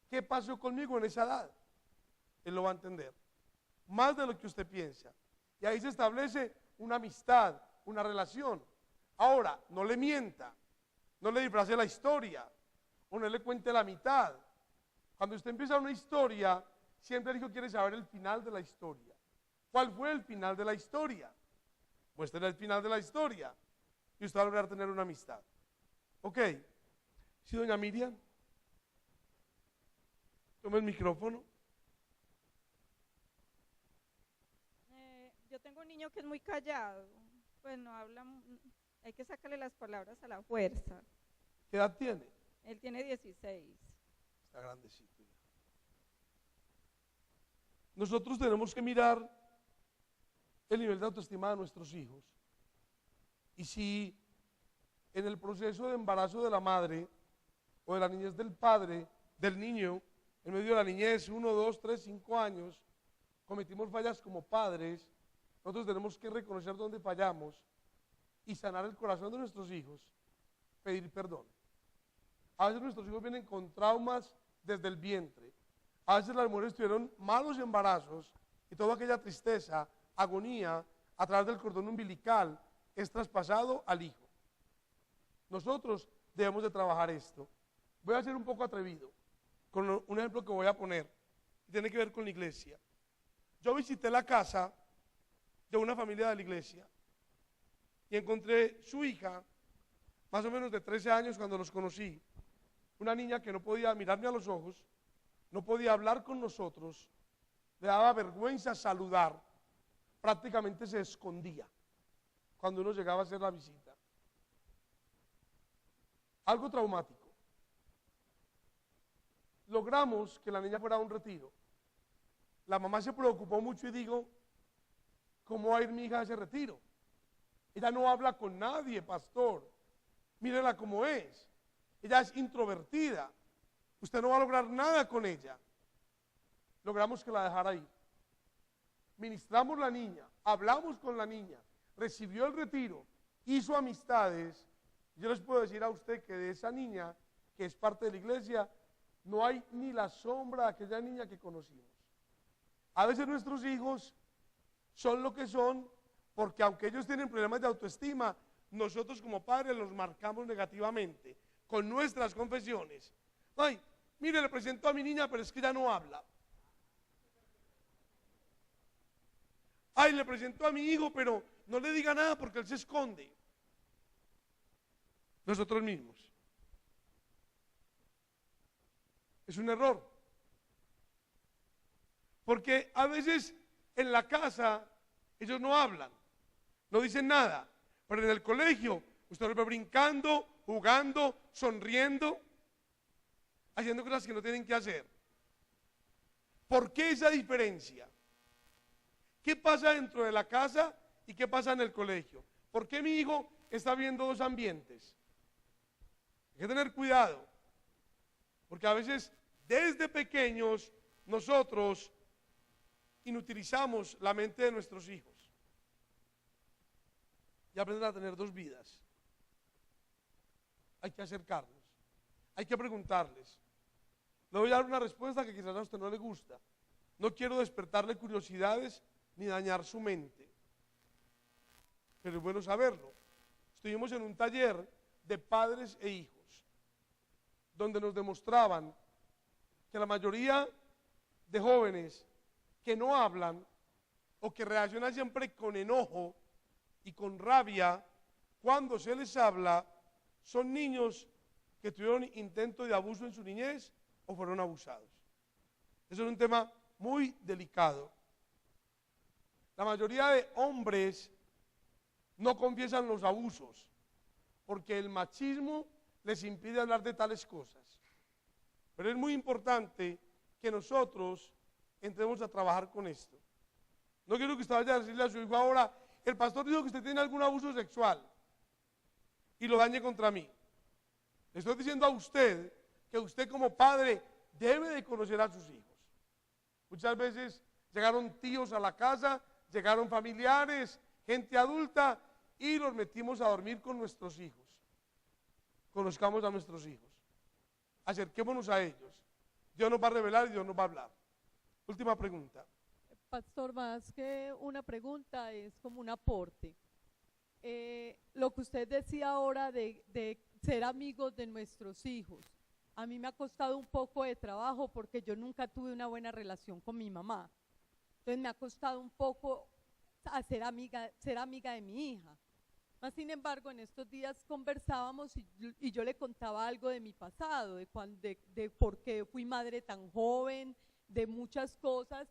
qué pasó conmigo en esa edad. Él lo va a entender. Más de lo que usted piensa. Y ahí se establece una amistad, una relación. Ahora, no le mienta, no le disfrace la historia, o no le cuente la mitad. Cuando usted empieza una historia, siempre el hijo quiere saber el final de la historia. ¿Cuál fue el final de la historia? Muestre el final de la historia y usted va a lograr tener una amistad. ¿Ok? ¿Sí, doña Miriam? Toma el micrófono. Yo tengo un niño que es muy callado, pues no habla, hay que sacarle las palabras a la fuerza. ¿Qué edad tiene? Él tiene 16. Está grandecito ya. Nosotros tenemos que mirar el nivel de autoestima de nuestros hijos. Y si en el proceso de embarazo de la madre o de la niñez del padre, del niño, en medio de la niñez, 1, 2, 3, 5 años, cometimos fallas como padres, nosotros tenemos que reconocer dónde fallamos y sanar el corazón de nuestros hijos, pedir perdón. A veces nuestros hijos vienen con traumas desde el vientre. A veces las mujeres tuvieron malos embarazos y toda aquella tristeza, agonía, a través del cordón umbilical, es traspasado al hijo. Nosotros debemos de trabajar esto. Voy a ser un poco atrevido con un ejemplo que voy a poner. Tiene que ver con la iglesia. Yo visité la casa de una familia de la iglesia y encontré su hija, más o menos de 13 años cuando los conocí, una niña que no podía mirarme a los ojos, no podía hablar con nosotros, le daba vergüenza saludar, prácticamente se escondía cuando uno llegaba a hacer la visita. Algo traumático. Logramos que la niña fuera a un retiro. La mamá se preocupó mucho y dijo, ¿cómo va a ir mi hija a ese retiro? Ella no habla con nadie, pastor. Mírela cómo es. Ella es introvertida. Usted no va a lograr nada con ella. Logramos que la dejara ir. Ministramos la niña, hablamos con la niña, recibió el retiro, hizo amistades. Yo les puedo decir a usted que de esa niña, que es parte de la iglesia, no hay ni la sombra de aquella niña que conocimos. A veces nuestros hijos son lo que son porque aunque ellos tienen problemas de autoestima, nosotros como padres los marcamos negativamente con nuestras confesiones. Ay, mire, le presento a mi niña, pero es que ella no habla. Ay, le presento a mi hijo, pero no le diga nada porque él se esconde. Nosotros mismos. Es un error. Porque a veces en la casa ellos no hablan, no dicen nada, pero en el colegio usted los ve brincando, jugando, sonriendo, haciendo cosas que no tienen que hacer. ¿Por qué esa diferencia? ¿Qué pasa dentro de la casa y qué pasa en el colegio? ¿Por qué mi hijo está viendo dos ambientes? Hay que tener cuidado, porque a veces desde pequeños nosotros inutilizamos la mente de nuestros hijos y aprenden a tener dos vidas. Hay que acercarnos, hay que preguntarles. Le voy a dar una respuesta que quizás a usted no le gusta. No quiero despertarle curiosidades ni dañar su mente, pero es bueno saberlo. Estuvimos en un taller de padres e hijos, donde nos demostraban que la mayoría de jóvenes que no hablan o que reaccionan siempre con enojo y con rabia cuando se les habla, son niños que tuvieron intento de abuso en su niñez o fueron abusados. Eso es un tema muy delicado. La mayoría de hombres no confiesan los abusos porque el machismo les impide hablar de tales cosas. Pero es muy importante que nosotros entremos a trabajar con esto. No quiero que usted vaya a decirle a su hijo ahora, el pastor dijo que usted tiene algún abuso sexual y lo dañe contra mí. Le estoy diciendo a usted que usted como padre debe de conocer a sus hijos. Muchas veces llegaron tíos a la casa, llegaron familiares, gente adulta y los metimos a dormir con nuestros hijos. Conozcamos a nuestros hijos. acerquémonos a ellos. Dios nos va a revelar y Dios nos va a hablar. Última pregunta. Pastor, más que una pregunta, es como un aporte. Lo que usted decía ahora de ser amigos de nuestros hijos, a mí me ha costado un poco de trabajo porque yo nunca tuve una buena relación con mi mamá. Entonces me ha costado un poco ser amiga de mi hija. Mas, sin embargo, en estos días conversábamos y yo le contaba algo de mi pasado, de por qué fui madre tan joven, de muchas cosas,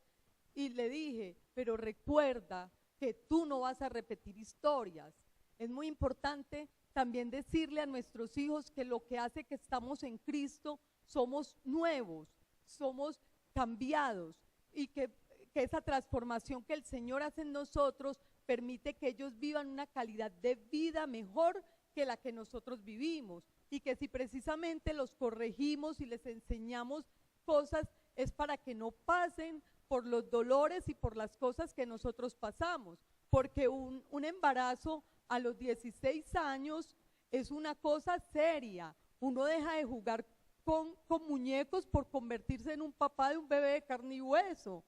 y le dije, pero recuerda que tú no vas a repetir historias. Es muy importante también decirle a nuestros hijos que lo que hace que estamos en Cristo, somos nuevos, somos cambiados, y que esa transformación que el Señor hace en nosotros permite que ellos vivan una calidad de vida mejor que la que nosotros vivimos, y que si precisamente los corregimos y les enseñamos cosas es para que no pasen por los dolores y por las cosas que nosotros pasamos, porque un embarazo a los 16 años es una cosa seria. Uno deja de jugar con muñecos por convertirse en un papá de un bebé de carne y hueso,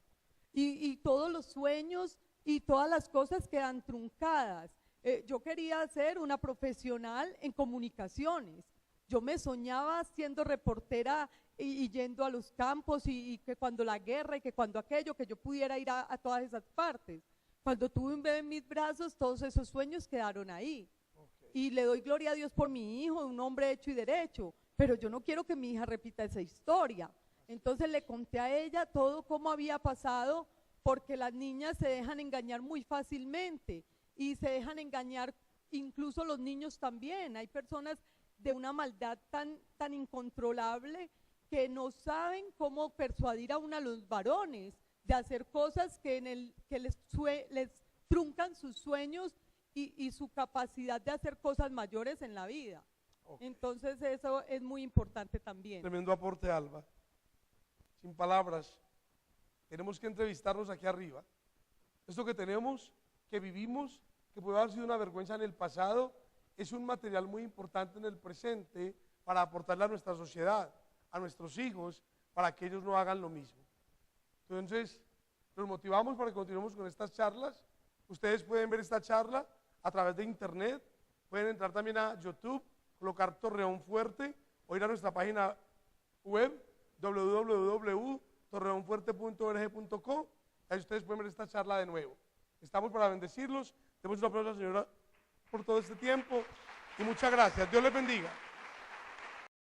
y todos los sueños y todas las cosas quedan truncadas. Yo quería ser una profesional en comunicaciones. Yo me soñaba siendo reportera y yendo a los campos, y que cuando la guerra y que cuando aquello, que yo pudiera ir a todas esas partes. Cuando tuve un bebé en mis brazos, todos esos sueños quedaron ahí. Y le doy gloria a Dios por mi hijo, un hombre hecho y derecho, pero yo no quiero que mi hija repita esa historia. Entonces le conté a ella todo cómo había pasado, porque las niñas se dejan engañar muy fácilmente, y se dejan engañar incluso los niños también. Hay personas de una maldad tan incontrolable que no saben cómo persuadir aún a los varones de hacer cosas que les truncan sus sueños y su capacidad de hacer cosas mayores en la vida. Okay. Entonces eso es muy importante también. Tremendo aporte, Alba. Sin palabras, tenemos que entrevistarnos aquí arriba. Esto que tenemos, que vivimos, que puede haber sido una vergüenza en el pasado, es un material muy importante en el presente para aportarle a nuestra sociedad, a nuestros hijos, para que ellos no hagan lo mismo. Entonces, los motivamos para que continuemos con estas charlas. Ustedes pueden ver esta charla a través de internet, pueden entrar también a YouTube, colocar Torreón Fuerte, o ir a nuestra página web www.torreonfuerte.org.co. Ahí ustedes pueden ver esta charla de nuevo. Estamos para bendecirlos. Demos un aplauso a la Señora por todo este tiempo y muchas gracias. Dios les bendiga.